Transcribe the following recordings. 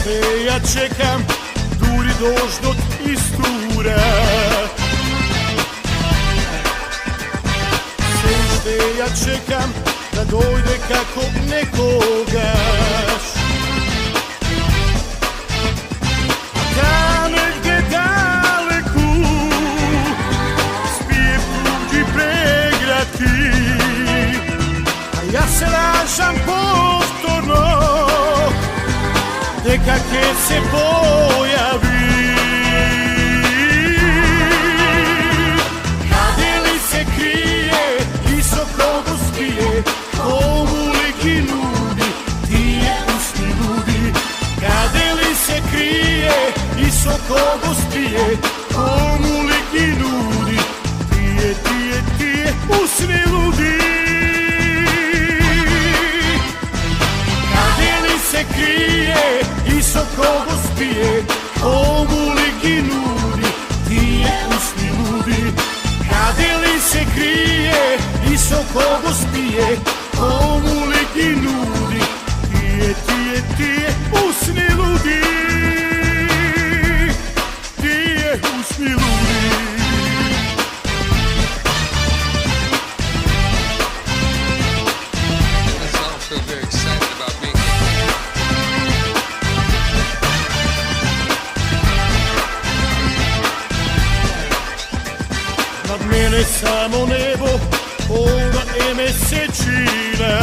Sve ja čekam, duri dož dok istura. Sve što ja čekam, da dojde kako nekogaš. A negde daleku spije prugi pregrati, a ja se ražam povtorno neka kad se pojavi. Kade li se krije, visoko uspije, komu liki nudi, ti je usni ludi. Kade li se krije, visoko uspije, komu liki nudi, ti je usni ludi. Se krije, visoko uspije, komu liki nudi, ti je usni ludi. Kade li se krije, visoko uspije, komu liki nudi, ti je usni ludi. Ti je usni ludi. Nad mene samo nebo, polna je mesečina.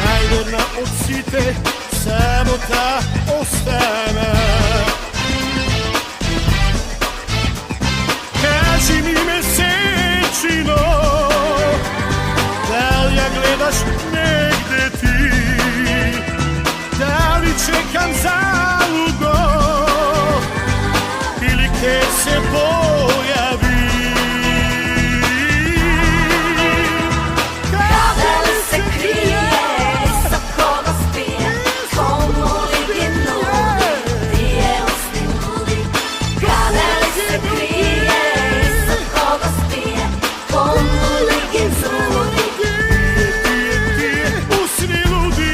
Najverna od site, samo ta ostana. Kaži mi mesečino, da li ja gledaš negde ti, da li čekam zaludno, che se pojavi. Kade li se krije, visoko uspije, komu liki nudi, ti je usni ludi. Kade li se krije, visoko uspije, komu liki nudi, ti je usni ludi.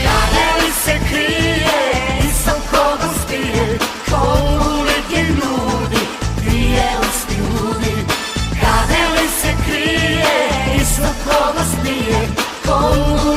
Kade li se krije, komu liki nudi, ti je usni ludi. Kade li se krije, visoko uspije, komu